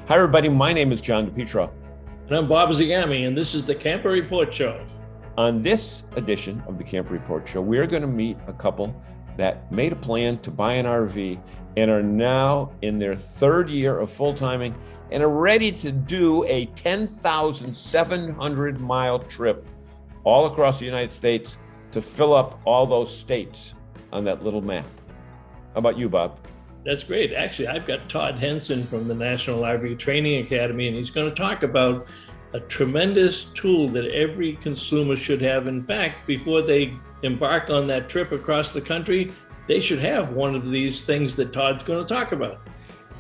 Hi, everybody. My name is John DePietro. And I'm Bob Zagami, and this is the Camper Report Show. On this edition of the Camper Report Show, we are going to meet a couple that made a plan to buy an RV and are now in their third year of full-timing and are ready to do a 10,700 mile trip all across the United States to fill up all those states on that little map. How about you, Bob? That's great. Actually, I've got Todd Henson from the National RV Training Academy, and he's going to talk about a tremendous tool that every consumer should have. In fact, before they embark on that trip across the country, they should have one of these things that Todd's going to talk about.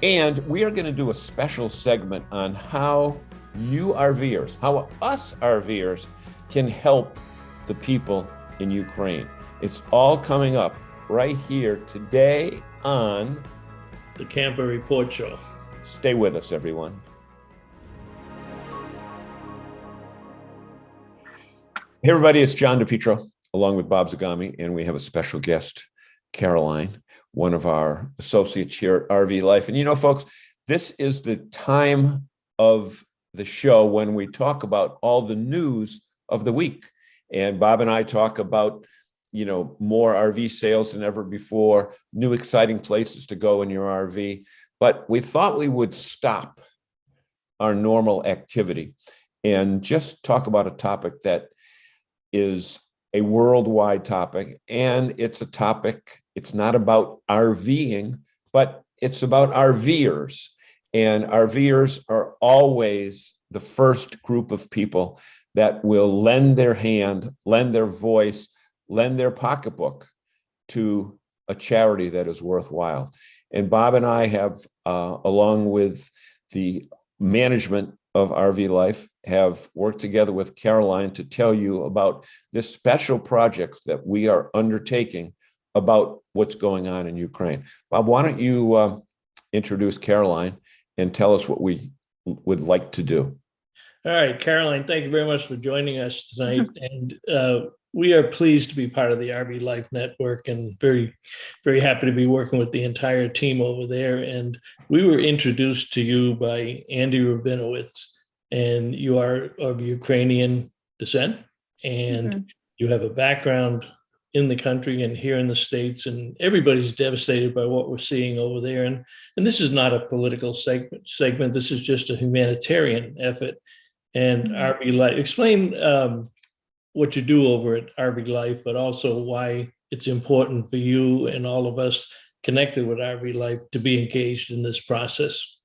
And we are going to do a special segment on how you RVers, how us RVers can help the people in Ukraine. It's all coming up right here today on the Camper Report Show. Stay with us, everyone. Hey, everybody, it's John DePietro along with Bob Zagami, and we have a special guest, Caroline, one of our associates here at RV Life. And you know, folks, this is the time of the show when we talk about all the news of the week. And Bob and I talk about, you know, more RV sales than ever before, new exciting places to go in your RV. But we thought we would stop our normal activity and just talk about a topic that is a worldwide topic. And it's a topic, it's not about RVing, but it's about RVers. And RVers are always the first group of people that will lend their hand, lend their voice, lend their pocketbook to a charity that is worthwhile. And Bob and I have, along with the management of RV Life, have worked together with Caroline to tell you about this special project that we are undertaking about what's going on in Ukraine. Bob, why don't you introduce Caroline and tell us what we would like to do? All right, Caroline, thank you very much for joining us tonight. And we are pleased to be part of the RV Life Network and very, very happy to be working with the entire team over there. And we were introduced to you by Andy Rabinowitz, and you are of Ukrainian descent, and you have a background in the country and here in the States, and everybody's devastated by what we're seeing over there. And this is not a political segment. This is just a humanitarian effort. And RV Life, explain what you do over at RV Life, but also why it's important for you and all of us connected with RV Life to be engaged in this process.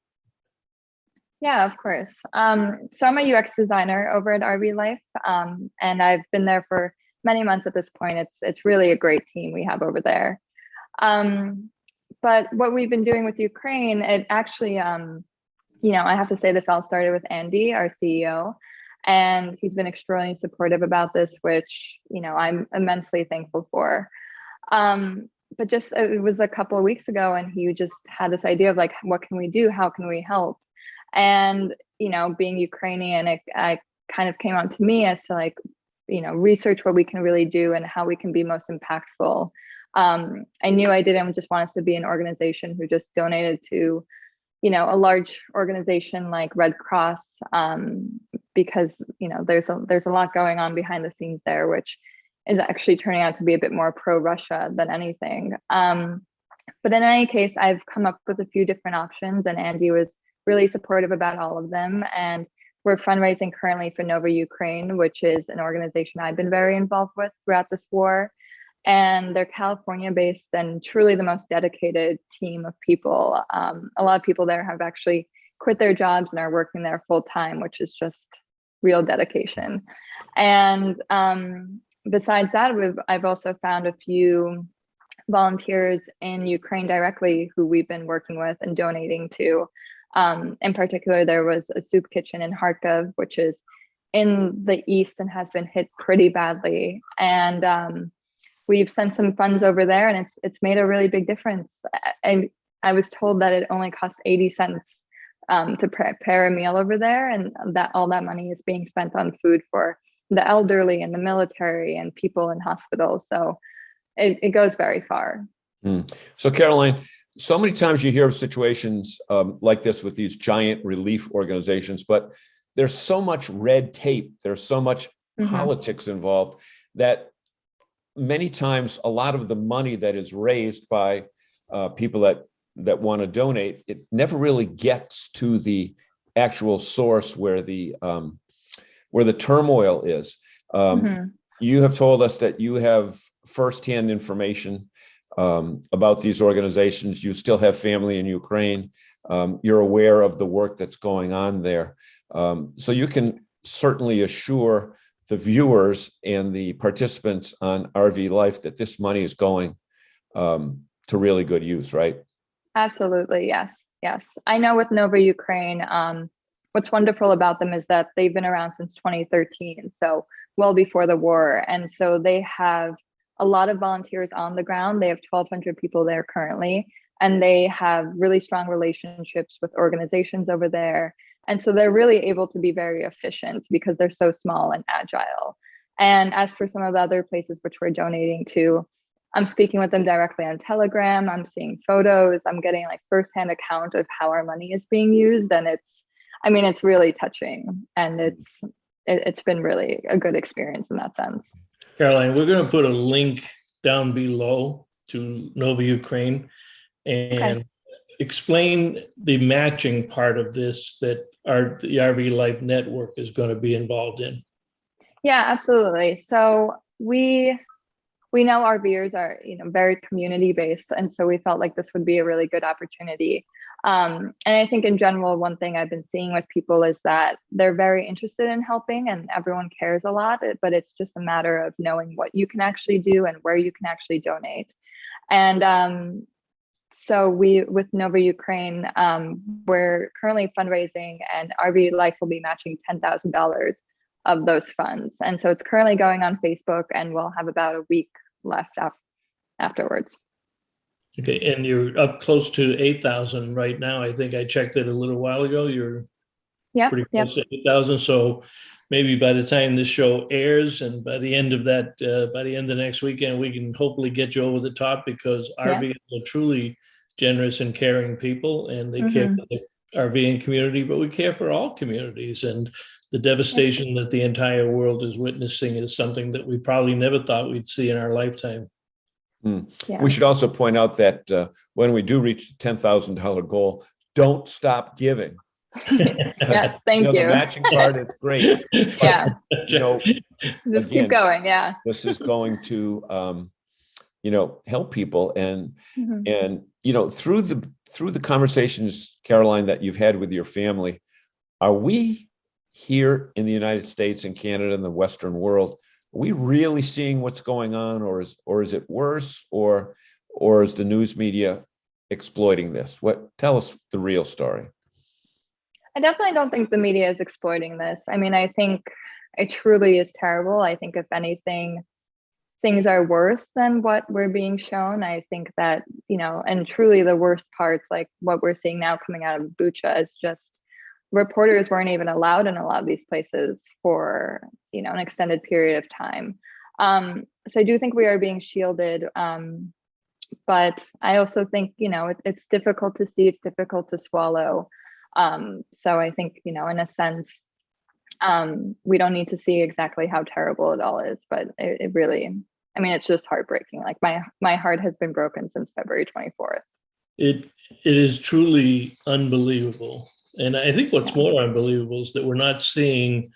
Yeah, of course. So I'm a UX designer over at RV Life, and I've been there for many months at this point. It's really a great team we have over there. But what we've been doing with Ukraine, it actually, I have to say this all started with Andy, our CEO, and he's been extremely supportive about this, which, I'm immensely thankful for. But just, it was a couple of weeks ago, and he just had this idea of like, what can we do? How can we help? And, being Ukrainian, it kind of came on to me as to like, research what we can really do and how we can be most impactful. I knew I didn't just want us to be an organization who just donated to, a large organization like Red Cross, because, there's a lot going on behind the scenes there, which is actually turning out to be a bit more pro-Russia than anything. But in any case, I've come up with a few different options, and Andy was really supportive about all of them. And we're fundraising currently for Nova Ukraine, which is an organization I've been very involved with throughout this war. And they're California-based and truly the most dedicated team of people. A lot of people there have actually quit their jobs and are working there full time, which is just real dedication. And besides that, I've also found a few volunteers in Ukraine directly who we've been working with and donating to. In particular, there was a soup kitchen in Kharkiv, which is in the east and has been hit pretty badly. And we've sent some funds over there, and it's made a really big difference. I was told that it only costs 80 cents to prepare a meal over there, and that all that money is being spent on food for the elderly and the military and people in hospitals. So it goes very far. So Caroline, so many times you hear of situations like this with these giant relief organizations, but there's so much red tape, there's so much politics involved that many times a lot of the money that is raised by people that want to donate, it never really gets to the actual source where the turmoil is. You have told us that you have firsthand information about these organizations. You still have family in Ukraine. You're aware of the work that's going on there. So you can certainly assure the viewers and the participants on RV Life that this money is going to really good use, right? Absolutely. Yes. Yes. I know with Nova Ukraine, what's wonderful about them is that they've been around since 2013. So well before the war. And so they have a lot of volunteers on the ground. They have 1,200 people there currently, and they have really strong relationships with organizations over there. And so they're really able to be very efficient because they're so small and agile. And as for some of the other places which we're donating to, I'm speaking with them directly on Telegram. I'm seeing photos. I'm getting like firsthand account of how our money is being used. And it's really touching. And it's been really a good experience in that sense. Caroline, we're going to put a link down below to Nova Ukraine and explain the matching part of this that the RV Life Network is going to be involved in. Yeah, absolutely. So we know RVers are, very community based. And so we felt like this would be a really good opportunity. And I think in general, one thing I've been seeing with people is that they're very interested in helping and everyone cares a lot, but it's just a matter of knowing what you can actually do and where you can actually donate. And so with Nova Ukraine, we're currently fundraising, and RV Life will be matching $10,000 of those funds. And so it's currently going on Facebook, and we'll have about a week left afterwards. Okay, and you're up close to 8,000 right now. I think I checked it a little while ago. You're pretty close to 8,000. So maybe by the time this show airs, and by the end of next weekend, we can hopefully get you over the top, because RVers are truly generous and caring people, and they care for the RVing community, but we care for all communities. And the devastation that the entire world is witnessing is something that we probably never thought we'd see in our lifetime. We should also point out that when we do reach the $10,000 goal, don't stop giving. Yes, thank you. The matching part is great. But, just keep going. Yeah, this is going to help people, and through the conversations, Caroline, that you've had with your family, are we here in the United States and Canada and the Western world, are we really seeing what's going on, or is it worse, or is the news media exploiting this? Tell us the real story. I definitely don't think the media is exploiting this. I mean, I think it truly is terrible. I think if anything, things are worse than what we're being shown. I think that, and truly the worst parts, like what we're seeing now coming out of Bucha, is just reporters weren't even allowed in a lot of these places for, an extended period of time. So I do think we are being shielded. But I also think, it's difficult to see, it's difficult to swallow. So I think, in a sense, we don't need to see exactly how terrible it all is, but it really, it's just heartbreaking. Like my heart has been broken since February 24th. It is truly unbelievable. And I think what's more unbelievable is that we're not seeing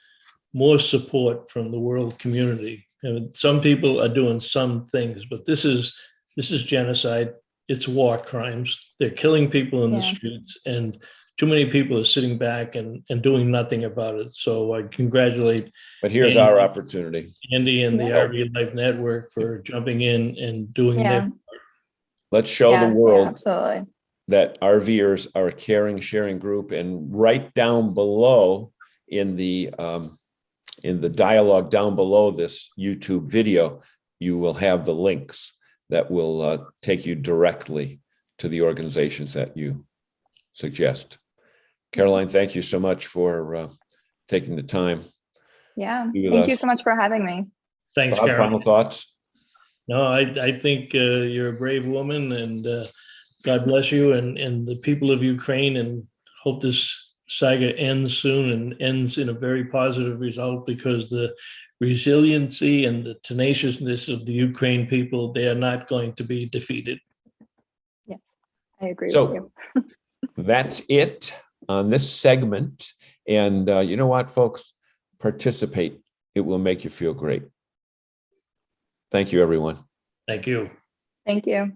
more support from the world community. Some people are doing some things, but this is genocide. It's war crimes. They're killing people in the streets, and too many people are sitting back and doing nothing about it. So I congratulate. But here's our opportunity. Andy and the RV Life Network for jumping in and doing their part. Let's show the world that RVers are a caring, sharing group. And right down below in the dialogue down below this YouTube video, you will have the links that will take you directly to the organizations that you suggest. Caroline, thank you so much for taking the time. Yeah, thank you so much for having me. Thanks, Bob, Caroline. final thoughts? No, I think you're a brave woman, and God bless you and the people of Ukraine, and hope this saga ends soon and ends in a very positive result, because the resiliency and the tenaciousness of the Ukraine people, they are not going to be defeated. Yes, I agree with So you. that's it on this segment. And you know what, folks? Participate. It will make you feel great. Thank you, everyone. Thank you. Thank you.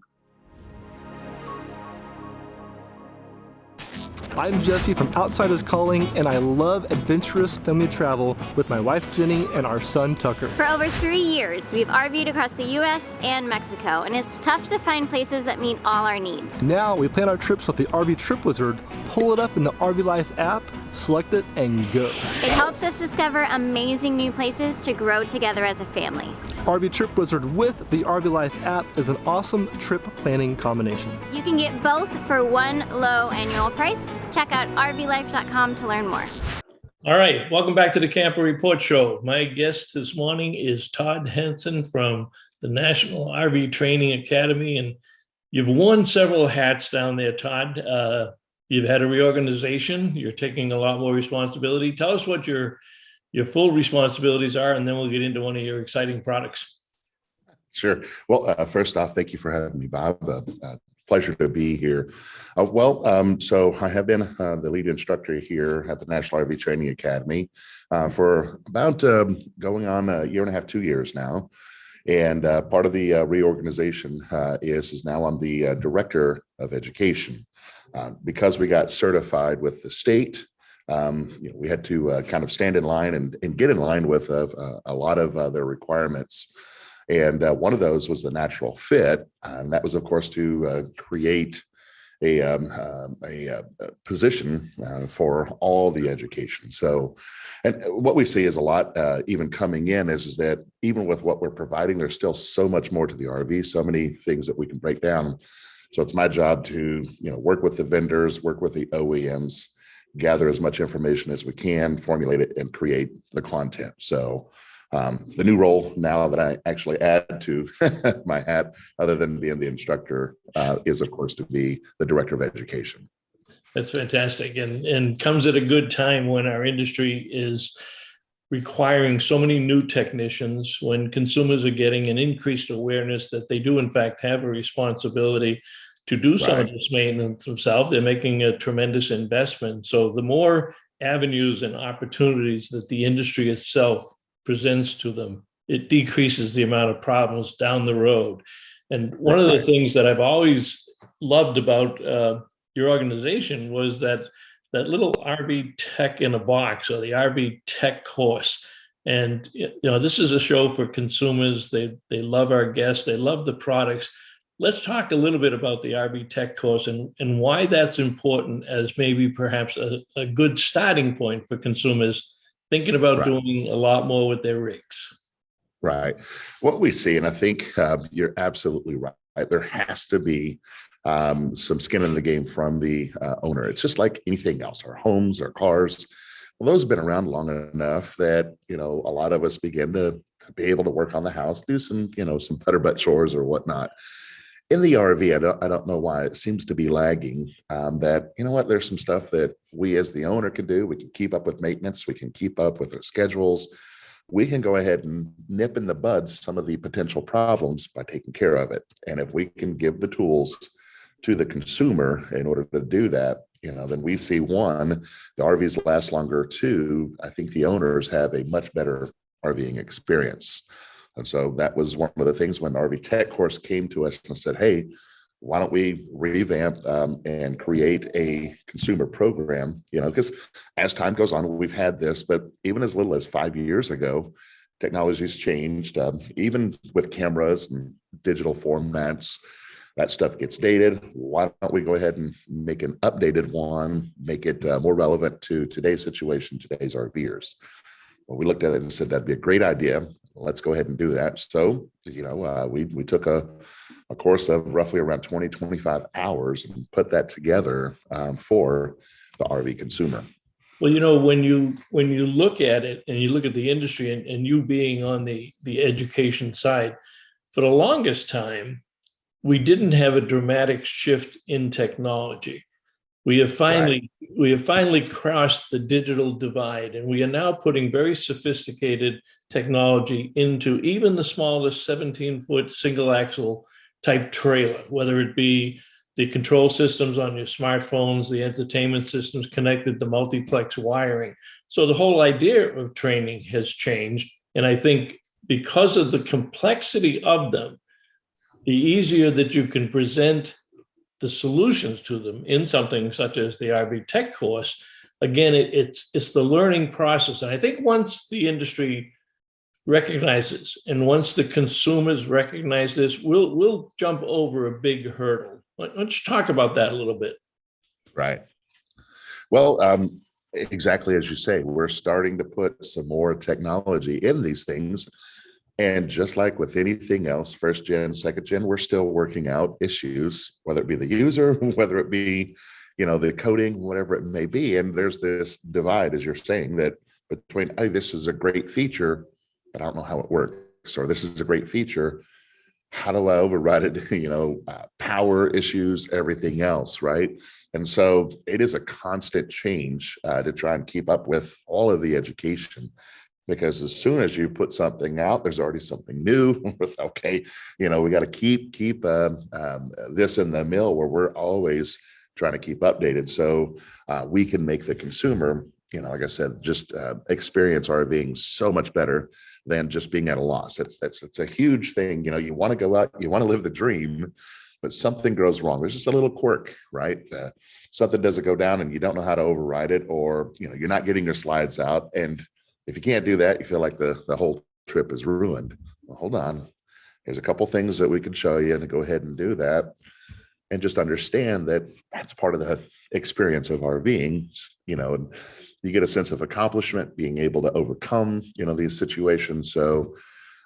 I'm Jesse from Outsiders Calling, and I love adventurous family travel with my wife Jenny and our son Tucker. For over 3 years, we've RV'd across the US and Mexico, and it's tough to find places that meet all our needs. Now we plan our trips with the RV Trip Wizard, pull it up in the RV Life app, select it, and go. It helps us discover amazing new places to grow together as a family. RV Trip Wizard with the RV Life app is an awesome trip planning combination. You can get both for one low annual price. Check out rvlife.com to learn more. All right, welcome back to the Camper Report Show. My guest this morning is Todd Henson from the National RV Training Academy, and you've worn several hats down there, Todd. You've had a reorganization. You're taking a lot more responsibility. Tell us what your full responsibilities are, and then we'll get into one of your exciting products. Sure. Well, first off, thank you for having me, Bob. Pleasure to be here. So I have been the lead instructor here at the National RV Training Academy for about going on a year and a half, 2 years now. And part of the reorganization is now I'm the director of education. Because we got certified with the state, we had to kind of stand in line and get in line with a lot of their requirements. And one of those was the natural fit. And that was, of course, to create a position for all the education. So, and what we see is a lot even coming in is that even with what we're providing, there's still so much more to the RV, so many things that we can break down. So it's my job to, work with the vendors, work with the OEMs, gather as much information as we can, formulate it, and create the content. So the new role now that I actually add to my hat, other than being the instructor, is, of course, to be the director of education. That's fantastic, and comes at a good time when our industry is requiring so many new technicians, when consumers are getting an increased awareness that they do, in fact, have a responsibility to do some of this maintenance themselves. They're making a tremendous investment. So the more avenues and opportunities that the industry itself presents to them, it decreases the amount of problems down the road. And one of the things that I've always loved about your organization was that little RV Tech in a Box, or the RV Tech course. And this is a show for consumers. They love our guests. They love the products. Let's talk a little bit about the RV Tech course and why that's important as maybe perhaps a good starting point for consumers thinking about doing a lot more with their rigs. Right. What we see, and I think you're absolutely right, there has to be some skin in the game from the owner. It's just like anything else, our homes, our cars. Well, those have been around long enough that, a lot of us begin to be able to work on the house, do some, some putter butt chores or whatnot. In the RV, I don't know why it seems to be lagging, that, there's some stuff that we as the owner can do. We can keep up with maintenance. We can keep up with our schedules. We can go ahead and nip in the bud some of the potential problems by taking care of it. And if we can give the tools to the consumer in order to do that, then we see, one, the RVs last longer. Two, I think the owners have a much better RVing experience. And so that was one of the things when the RV Tech course came to us and said, hey, why don't we revamp and create a consumer program? Because as time goes on, we've had this, but even as little as 5 years ago, technology's changed. Even with cameras and digital formats, that stuff gets dated. Why don't we go ahead and make an updated one, make it more relevant to today's situation, today's RVers? Well, we looked at it and said, that'd be a great idea. Let's go ahead and do that. So, we took a course of roughly around 20, 25 hours and put that together for the RV consumer. Well, when you look at it and you look at the industry and you being on the education side, for the longest time, we didn't have a dramatic shift in technology. We have finally crossed the digital divide, and we are now putting very sophisticated technology into even the smallest 17-foot single axle type trailer, whether it be the control systems on your smartphones, the entertainment systems connected to multiplex wiring. So the whole idea of training has changed. And I think because of the complexity of them, the easier that you can present the solutions to them in something such as the RV Tech course, again, it's the learning process. And I think once the industry recognizes and once the consumers recognize this, we'll jump over a big hurdle. Let's talk about that a little bit. Right. Well, exactly as you say, we're starting to put some more technology in these things. And just like with anything else, first gen, second gen, we're still working out issues, whether it be the user, whether it be, the coding, whatever it may be. And there's this divide, as you're saying, that between, hey, this is a great feature, but I don't know how it works, or this is a great feature, how do I override it? Power issues, everything else, right? And so it is a constant change to try and keep up with all of the education. Because as soon as you put something out, there's already something new. Okay, we got to keep this in the mill where we're always trying to keep updated, so we can make the consumer, like I said, just experience RVing so much better than just being at a loss. It's a huge thing. You want to go out, you want to live the dream, but something goes wrong. There's just a little quirk, right? Something doesn't go down, and you don't know how to override it, or you're not getting your slides out, and if you can't do that, you feel like the whole trip is ruined. Well, hold on. There's a couple things that we can show you, and go ahead and do that. And just understand that that's part of the experience of RVing, and you get a sense of accomplishment, being able to overcome, these situations. So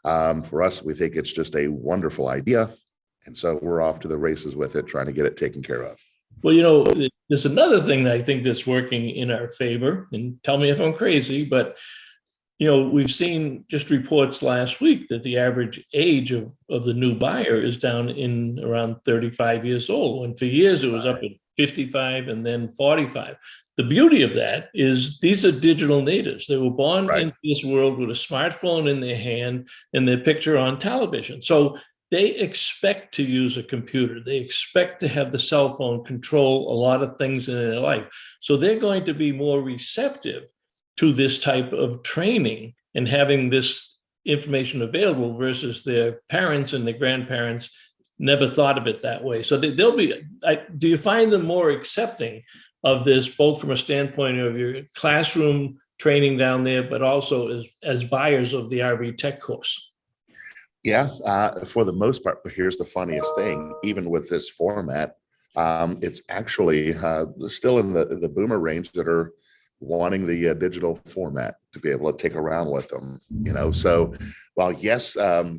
for us, we think it's just a wonderful idea. And so we're off to the races with it, trying to get it taken care of. Well, there's another thing that I think that's working in our favor, and tell me if I'm crazy, but we've seen just reports last week that the average age of the new buyer is down in around 35 years old. And for years, it was up at 55 and then 45. The beauty of that is these are digital natives. They were born into this world with a smartphone in their hand and their picture on television. So they expect to use a computer. They expect to have the cell phone control a lot of things in their life. So they're going to be more receptive to this type of training and having this information available versus their parents and their grandparents never thought of it that way. So they'll be, do you find them more accepting of this, both from a standpoint of your classroom training down there, but also as buyers of the RV Tech course? Yeah, for the most part. But here's the funniest thing, even with this format, it's actually still in the boomer range that are wanting the digital format to be able to take around with them, so while yes, I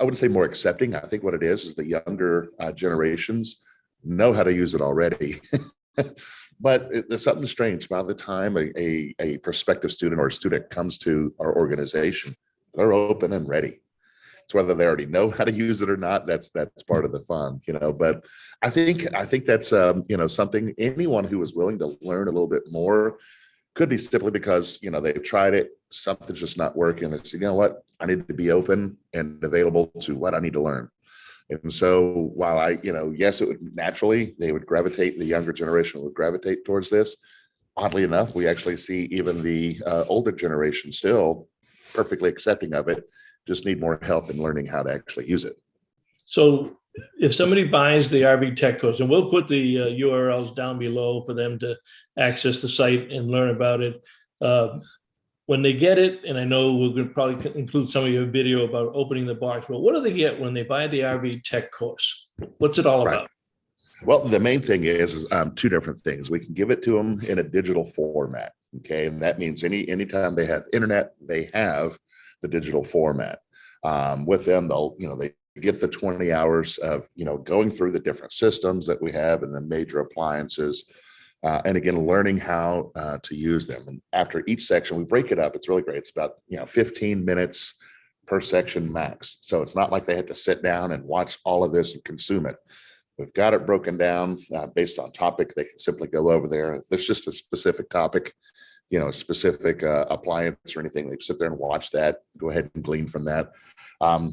would say more accepting, I think what it is the younger generations know how to use it already. But there's something strange by the time a prospective student or a student comes to our organization, they're open and ready. It's whether they already know how to use it or not. That's part of the fun, but I think that's something anyone who is willing to learn a little bit more. Could be simply because they've tried it, something's just not working. They say, you know what, I need to be open and available to what I need to learn. And so while yes, it would naturally, the younger generation would gravitate towards this. Oddly enough, we actually see even the older generation still perfectly accepting of it, just need more help in learning how to actually use it. So if somebody buys the RV Tech course, and we'll put the URLs down below for them to access the site and learn about it, when they get it, and I know we're going to probably include some of your video about opening the box, but what do they get when they buy the RV Tech course? What's it all about? Well, the main thing is two different things. We can give it to them in a digital format, okay? And that means anytime they have internet, they have the digital format. With them, they get the 20 hours of going through the different systems that we have and the major appliances, and again learning how to use them. And after each section, we break it up. It's really great. It's about 15 minutes per section max. So it's not like they had to sit down and watch all of this and consume it. We've got it broken down based on topic. They can simply go over there. If there's just a specific topic, a specific appliance or anything, they sit there and watch that, go ahead and glean from that.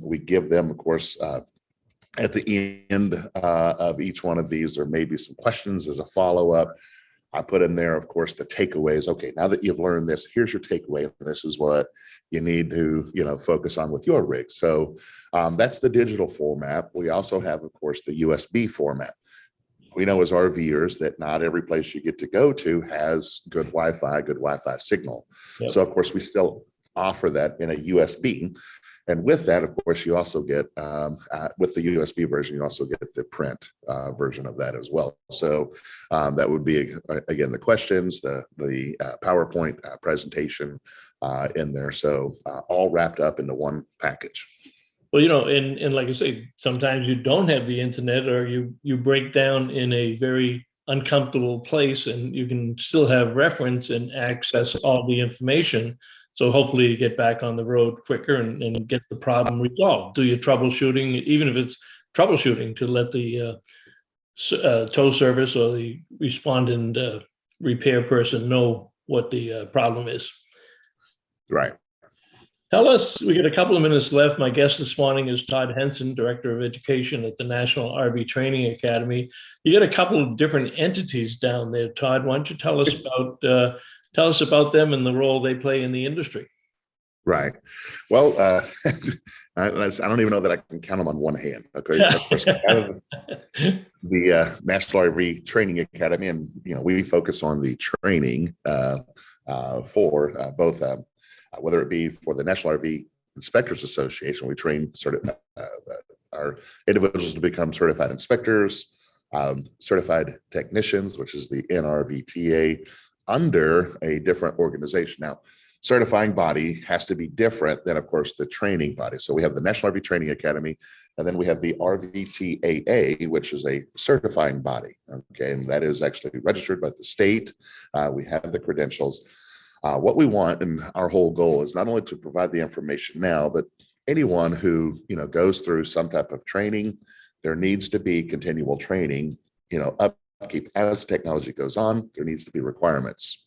We give them, of course, at the end of each one of these, there may be some questions as a follow-up. I put in there, of course, the takeaways. Okay, now that you've learned this, here's your takeaway. This is what you need to, focus on with your rig. So that's the digital format. We also have, of course, the USB format. We know as RVers that not every place you get to go to has good Wi-Fi signal. Yep. So, of course, we still offer that in a USB. And with that, of course, you also get, with the USB version, you also get the print version of that as well. So that would be, again, the questions, the PowerPoint presentation in there. So all wrapped up into one package. Well, and like I say, sometimes you don't have the internet, or you break down in a very uncomfortable place, and you can still have reference and access all the information. So hopefully you get back on the road quicker and get the problem resolved. Do your troubleshooting, even if it's troubleshooting, to let the tow service or the respondent repair person know what the problem is. Right. Tell us, we got a couple of minutes left. My guest this morning is Todd Henson, Director of Education at the National RV Training Academy. You got a couple of different entities down there, Todd. Why don't you tell us about them and the role they play in the industry? Right. Well, I don't even know that I can count them on one hand. Okay. Of course, the National RV Training Academy, and we focus on the training for both, whether it be for the National RV Inspectors Association. We train our individuals to become certified inspectors, certified technicians, which is the NRVTA, under a different organization. Now, certifying body has to be different than, of course, the training body. So we have the National RV Training Academy, and then we have the RVTAA, which is a certifying body. Okay, and that is actually registered by the state. We have the credentials. What we want, and our whole goal, is not only to provide the information now, but anyone who goes through some type of training, there needs to be continual training. Upkeep as technology goes on. There needs to be requirements.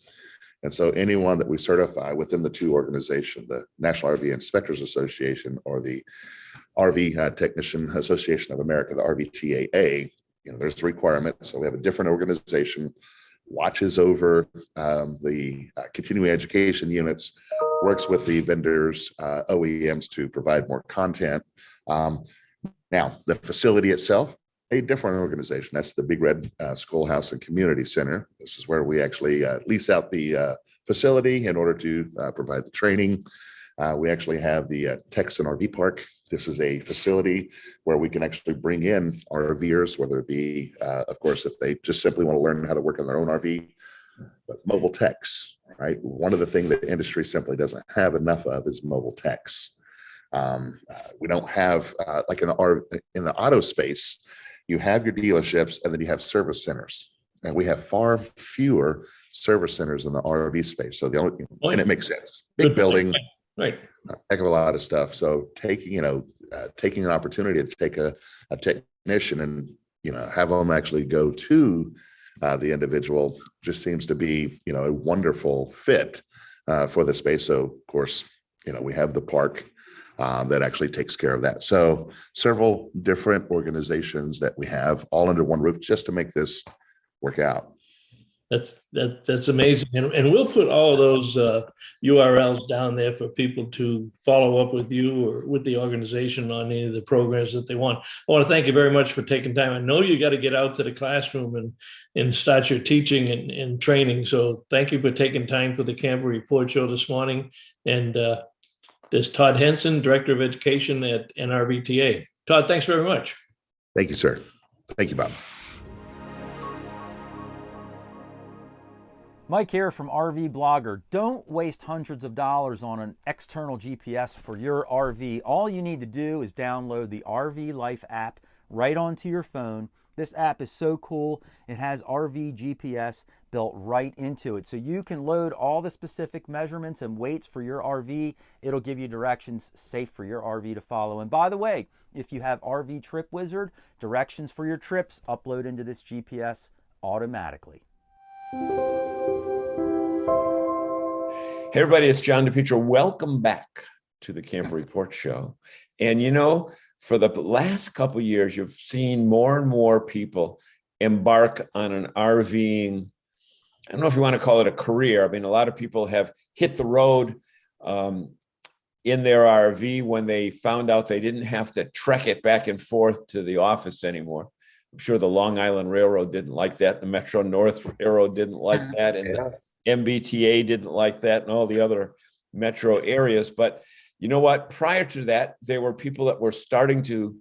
And so anyone that we certify within the two organizations, the National RV Inspectors Association or the RV Technician Association of America, the RVTAA, there's requirements. So we have a different organization, watches over the continuing education units, works with the vendors, OEMs, to provide more content. Now, the facility itself, a different organization. That's the Big Red Schoolhouse and Community Center. This is where we actually lease out the facility in order to provide the training. We actually have the Texan RV Park. This is a facility where we can actually bring in RVers, whether it be, of course, if they just simply want to learn how to work on their own RV, but mobile techs, right? One of the things that the industry simply doesn't have enough of is mobile techs. We don't have, like in the auto space, you have your dealerships and then you have service centers, and we have far fewer service centers in the RV space. So and it makes sense. Big building, right? A heck of a lot of stuff. So taking an opportunity to take a technician and have them actually go to the individual just seems to be a wonderful fit for the space. So of course we have the park that actually takes care of that. So several different organizations that we have all under one roof just to make this work out. That's amazing. And we'll put all of those URLs down there for people to follow up with you or with the organization on any of the programs that they want. I want to thank you very much for taking time. I know you got to get out to the classroom and start your teaching and training. So thank you for taking time for the Camper Report Show this morning. And there's Todd Henson, Director of Education at NRVTA. Todd, thanks very much. Thank you, sir. Thank you, Bob. Mike here from RV Blogger. Don't waste hundreds of dollars on an external GPS for your RV. All you need to do is download the RV Life app right onto your phone. This app is so cool. It has RV GPS built right into it. So you can load all the specific measurements and weights for your RV. It'll give you directions safe for your RV to follow. And by the way, if you have RV Trip Wizard, directions for your trips upload into this GPS automatically. Hey everybody, it's John DePietro. Welcome back to the Camper Report Show. And you know, for the last couple of years, you've seen more and more people embark on an RVing. I don't know if you want to call it a career. I mean, a lot of people have hit the road in their RV when they found out they didn't have to trek it back and forth to the office anymore. I'm sure the Long Island Railroad didn't like that. The Metro North Railroad didn't like that. And the MBTA didn't like that, and all the other metro areas. But you know what? Prior to that, there were people that were starting to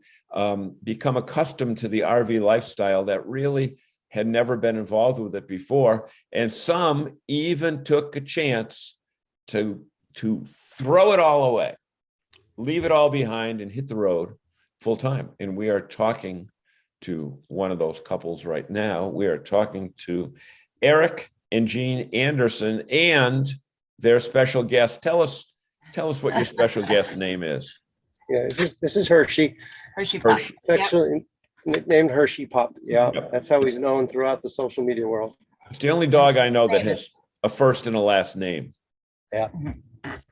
become accustomed to the RV lifestyle that really had never been involved with it before. And some even took a chance to throw it all away, leave it all behind and hit the road full time. And we are talking to one of those couples right now. We are talking to Eric and Jean Anderson and their special guest. Tell us what your special guest name is. Yeah, this is Hershey. Hershey Pop. Affectionately nicknamed Hershey Pop. Yeah, Yep. That's how he's known throughout the social media world. It's the only dog I know that has a first and a last name. Yeah.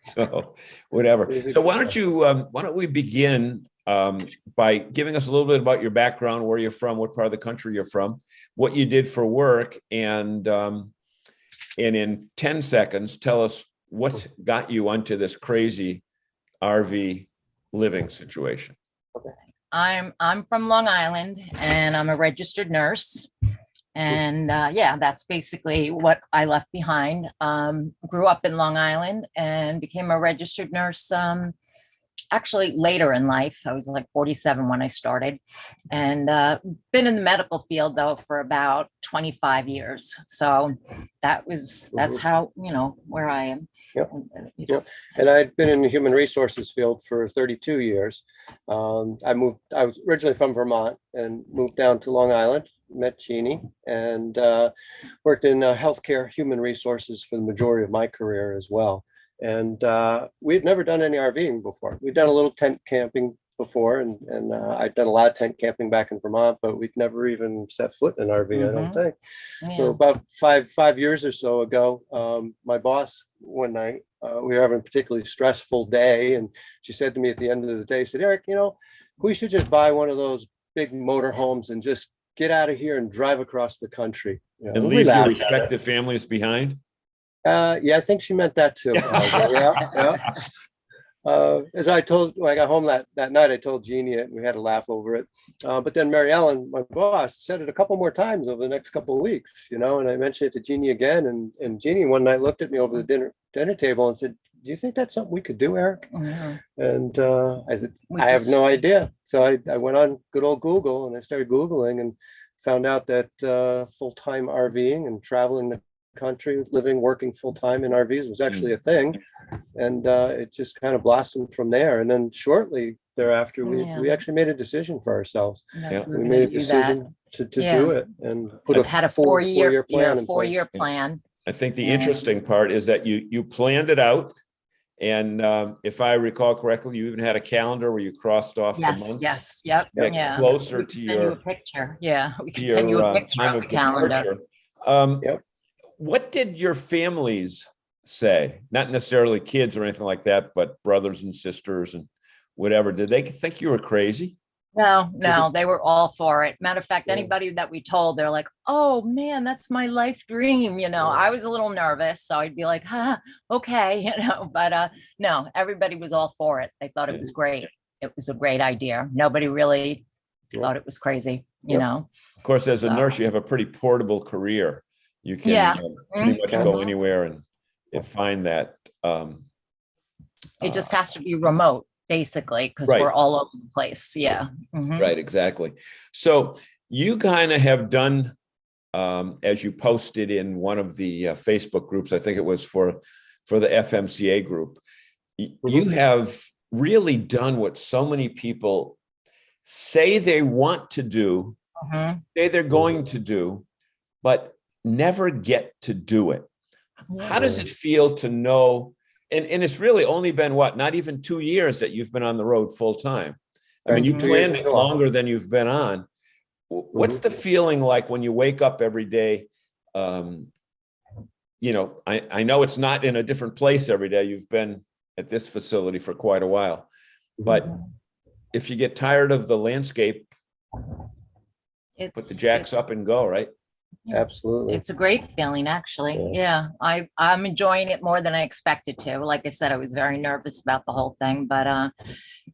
So whatever. So why don't we begin by giving us a little bit about your background, where you're from, what part of the country you're from, what you did for work, and in 10 seconds, tell us what got you onto this crazy RV living situation. Okay. I'm from Long Island and I'm a registered nurse. And yeah, that's basically what I left behind. Grew up in Long Island and became a registered nurse actually later in life. I was like 47 when I started, and been in the medical field though for about 25 years. So that's how, where I am. Yep. Yep. And I'd been in the human resources field for 32 years. I was originally from Vermont and moved down to Long Island, met Jeannie, and worked in healthcare human resources for the majority of my career as well. And we had never done any RVing before. We'd done a little tent camping before, and I'd done a lot of tent camping back in Vermont, but we'd never even set foot in an RV, I don't think. Yeah. So about five years or so ago, my boss one night, we were having a particularly stressful day, and she said to me at the end of the day, said, "Eric, we should just buy one of those big motor homes and just get out of here and drive across the country." And leave your respective families behind? Yeah, I think she meant that too. Yeah. As when I got home that night, I told Jeannie it, and we had a laugh over it. But then Mary Ellen, my boss, said it a couple more times over the next couple of weeks, and I mentioned it to Jeannie again. And Jeannie one night looked at me over the dinner table and said, "Do you think that's something we could do, Eric?" Mm-hmm. And I said, "I have no idea." So I went on good old Google and I started Googling and found out that full-time RVing and traveling the country, living, working full-time in RVs was actually a thing. And it just kind of blossomed from there. And then shortly thereafter, we actually made a decision for ourselves. Yeah. We made a decision to do it and put a four-year plan in place. Plan. I think the interesting part is that you planned it out. And if I recall correctly, you even had a calendar where you crossed off the month. Yes. Yep. Yeah. Closer to your picture. Yeah. We can send you a picture of the calendar. Yep. What did your families say? Not necessarily kids or anything like that, but brothers and sisters and whatever. Did they think you were crazy? No, they were all for it. Matter of fact, anybody that we told, they're like, "Oh man, that's my life dream." I was a little nervous, so I'd be like, okay, but no, everybody was all for it. They thought it was great. It was a great idea. Nobody really thought it was crazy, you know. Of course, as a nurse, you have a pretty portable career. You can pretty much go anywhere and find that. It just has to be remote, basically, because we're all over the place. Yeah. Mm-hmm. Right, exactly. So you kind of have done, as you posted in one of the Facebook groups, I think it was for the FMCA group, you have really done what so many people say they want to do, say they're going to do, but never get to do it. How does it feel to know? And it's really only been not even 2 years that you've been on the road full time. I mean, you planned it longer than you've been on. What's the feeling like when you wake up every day? You know, I know it's not in a different place every day. You've been at this facility for quite a while, but if you get tired of the landscape, put the jacks up and go, right? Absolutely. It's a great feeling, actually. Yeah. I'm enjoying it more than I expected to. Like I said, I was very nervous about the whole thing, but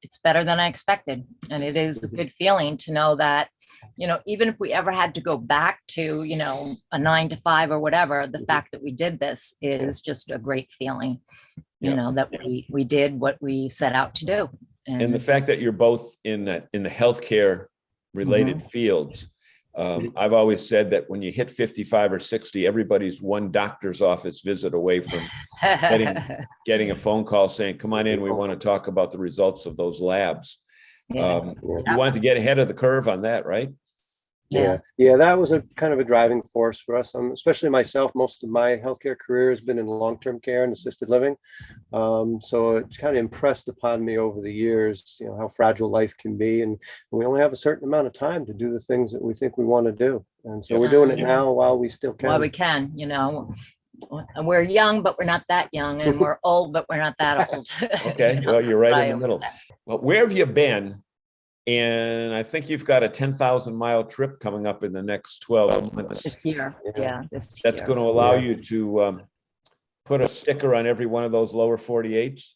it's better than I expected. And it is a good feeling to know that, you know, even if we ever had to go back to, you know, a 9 to 5 or whatever, the fact that we did this is just a great feeling, you know, that we did what we set out to do. And the fact that you're both in the healthcare related fields. I've always said that when you hit 55 or 60, everybody's one doctor's office visit away from getting a phone call saying, come on in, we want to talk about the results of those labs. You want to get ahead of the curve on that, right? Yeah, that was a kind of a driving force for us. Especially myself, most of my healthcare career has been in long-term care and assisted living. So it's kind of impressed upon me over the years, you know, how fragile life can be. And we only have a certain amount of time to do the things that we think we want to do. And so we're doing it now while we still can. While we can, you know. We're young, but we're not that young. And we're old, but we're not that old. Okay, You know, well, you're right in the middle. Well, where have you been? And I think you've got a 10,000-mile trip coming up in the next 12 months. This year. Yeah, this That's year. going to allow you to put a sticker on every one of those lower 48s.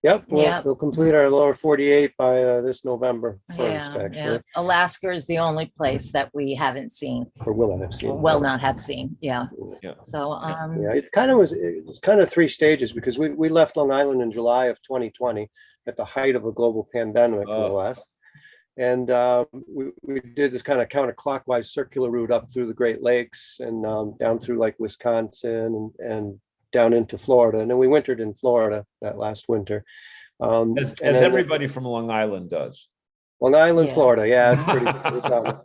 Yep, we'll complete our lower 48 by this November 1st, actually. Yeah. Alaska is the only place that we haven't seen. Or will have seen. Will not have seen. Yeah. So it was kind of 3 stages, because we left Long Island in July of 2020 at the height of a global pandemic, more or less. And we did this kind of counterclockwise circular route up through the Great Lakes and down through like Wisconsin and down into Florida. And then we wintered in Florida that last winter. As everybody from Long Island does. Long Island, Florida. Yeah, it's pretty common.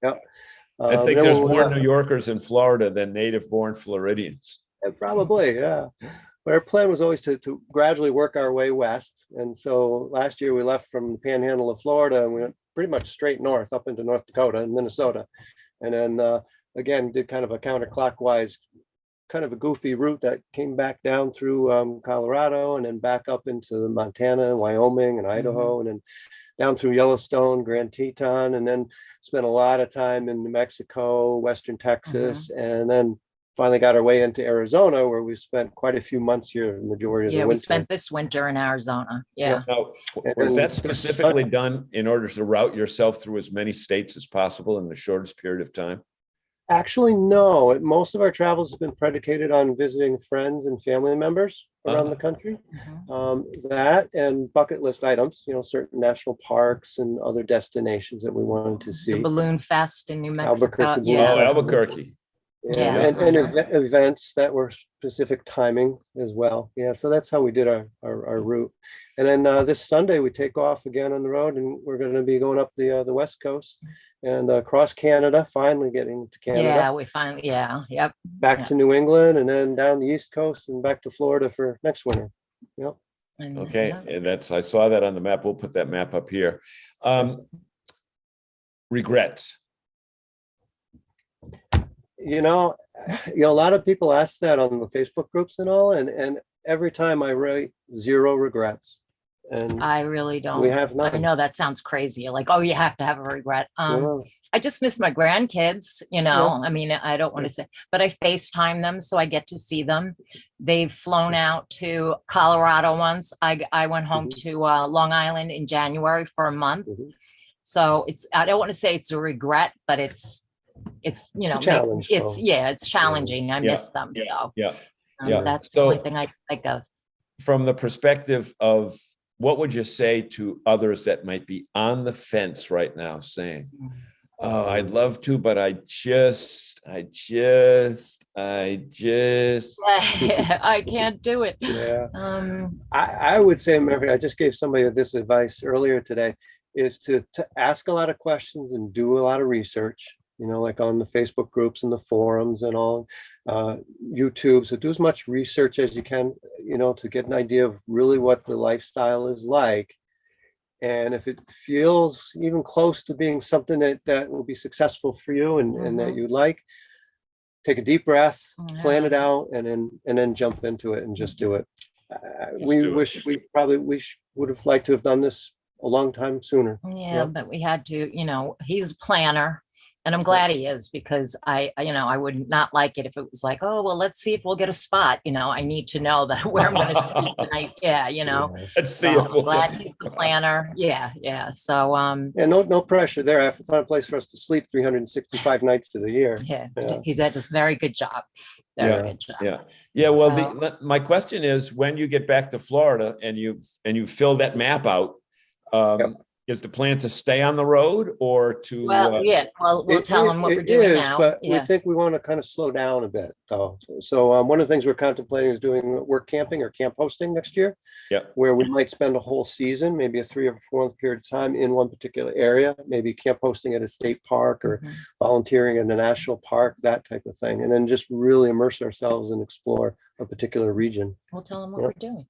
Yeah. I think there's more New Yorkers in Florida than native-born Floridians. Probably, yeah. But our plan was always to gradually work our way west. And so last year we left from the panhandle of Florida and we went pretty much straight north up into North Dakota and Minnesota. And then again, did kind of a counterclockwise, kind of a goofy route that came back down through Colorado and then back up into Montana, Wyoming, and Idaho, and then down through Yellowstone, Grand Teton, and then spent a lot of time in New Mexico, Western Texas, and then finally got our way into Arizona, where we spent quite a few months here, the majority of the winter. we spent this winter in Arizona. Yeah. Now, was that specifically done in order to route yourself through as many states as possible in the shortest period of time? Actually, no. Most of our travels have been predicated on visiting friends and family members around the country. That and bucket list items, you know, certain national parks and other destinations that we wanted to see. The Balloon Fest in New Mexico. Albuquerque. Albuquerque. And events that were specific timing as well. Yeah, so that's how we did our route. And then this Sunday we take off again on the road, and we're going to be going up the West Coast and across Canada, finally getting to Canada. Yeah, we finally, yep. Back to New England, and then down the East Coast and back to Florida for next winter. Yep. Okay, and I saw that on the map. We'll put that map up here. Regrets. You know, a lot of people ask that on the Facebook groups and all, and every time I write 0 regrets. And I really don't. We have none. I know that sounds crazy. You're like, oh, you have to have a regret. I just miss my grandkids, you know. I mean, I don't want to say, but I FaceTime them, so I get to see them. They've flown out to Colorado once. I went home to Long Island in January for a month. So I don't want to say it's a regret, but it's you know, it's a challenge. It's challenging. I miss them. So that's the only thing I think of. From the perspective of, what would you say to others that might be on the fence right now saying, oh, I'd love to, but I can't do it. Yeah. I would say, Murphy, I just gave somebody this advice earlier today, is to ask a lot of questions and do a lot of research, like on the Facebook groups and the forums and all, YouTube. So do as much research as you can, to get an idea of really what the lifestyle is like. And if it feels even close to being something that will be successful for you and that you like, take a deep breath, plan it out, and then jump into it and just do it. We would have liked to have done this a long time sooner. Yeah, but we had to, he's a planner. And I'm glad he is, because I would not like it if it was like, oh, well, let's see if we'll get a spot. I need to know that where I'm going to sleep tonight. Let's see. So I'm glad he's the planner. Yeah. So no pressure there. I have to find a place for us to sleep 365 nights to the year. Yeah. He's at this very good job. Very good job. Yeah. Well, my question is, when you get back to Florida and you fill that map out, is the plan to stay on the road or to? We'll tell them what we're doing now. But we think we want to kind of slow down a bit, though. So one of the things we're contemplating is doing work camping or camp hosting next year. Where we might spend a whole season, maybe a 3 or 4 month period of time in one particular area, maybe camp hosting at a state park or volunteering in a national park, that type of thing, and then just really immerse ourselves and explore a particular region. We'll tell them what we're doing.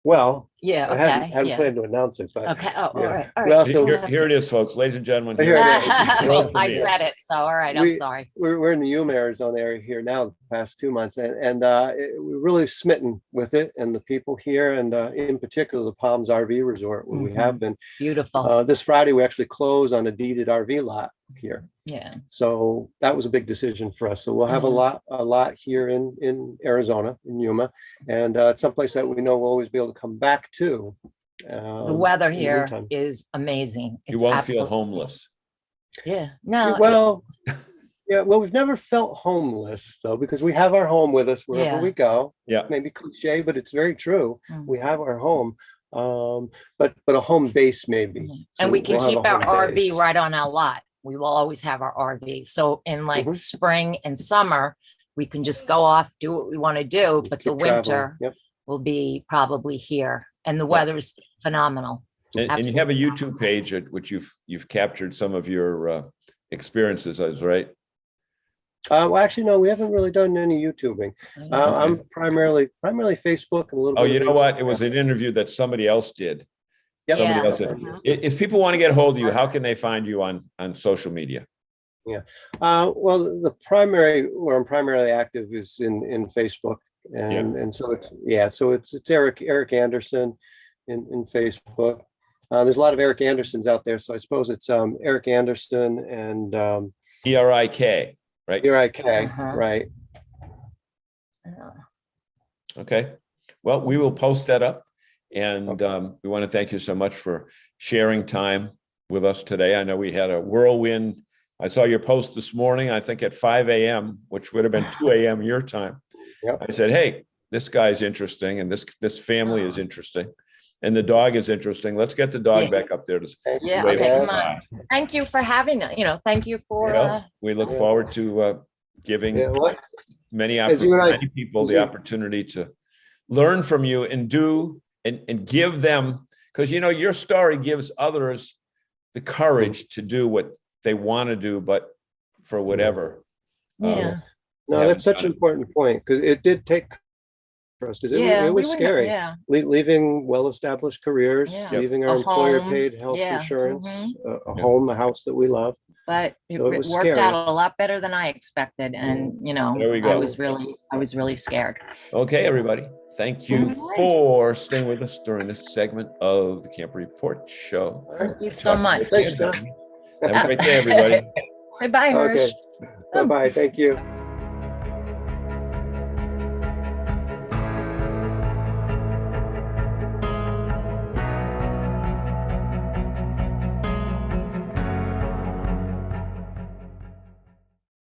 Well, yeah, I hadn't planned to announce it, but okay. Oh, all right. Well, so here it is, folks, ladies and gentlemen. Here it is. I said it, so all right. I'm sorry. We're in the Yuma, Arizona area here now the past 2 months, and we're really smitten with it and the people here, and in particular the Palms RV Resort, where we have been. Beautiful. This Friday we actually close on a deeded RV lot here. Yeah. So that was a big decision for us. So we'll have a lot here in Arizona, in Yuma, and it's someplace that we know we'll always be able to come back to. The weather here is amazing. You won't feel homeless. Yeah. No. Well, we've never felt homeless though, because we have our home with us wherever we go. Yeah. Maybe cliche, but it's very true. We have our home. But a home base maybe. So and we can keep our RV right on our lot. We will always have our RV. So in spring and summer, we can just go off, do what we want to do, but the winter will be probably here. And the weather's phenomenal. And you have a YouTube page at which you've captured some of your experiences, right? Well, actually, no, we haven't really done any YouTubing. I'm primarily Facebook and a little bit. Oh, you know what? It was an interview that somebody else did. Somebody else did. If people want to get a hold of you, how can they find you on social media? Yeah. Well, where I'm primarily active is in Facebook. And so it's Eric Anderson in Facebook. There's a lot of Eric Andersons out there, so I suppose it's Eric Anderson and ERIK, right? ERIK, right? Okay. Well, we will post that up, and we want to thank you so much for sharing time with us today. I know we had a whirlwind. I saw your post this morning, I think at 5 a.m., which would have been 2 a.m. your time. I said, hey, this guy's interesting, and this family is interesting, and the dog is interesting. Let's get the dog back up there. Come on. Thank you for having it. Thank you for. We look forward to giving many people the opportunity to learn from you and do and give them, because your story gives others the courage to do what they want to do, but for whatever. No, that's such an important point, because it did take for us, because it was scary. Leaving well-established careers, leaving our employer-paid health insurance, a home, a house that we love. But it worked out a lot better than I expected, and there we go. I was really scared. Okay, everybody, thank you for staying with us during this segment of the Camp Report Show. Thank you so much. Have a great day, everybody. Say bye, Hirsch. Okay. Bye-bye. Thank you.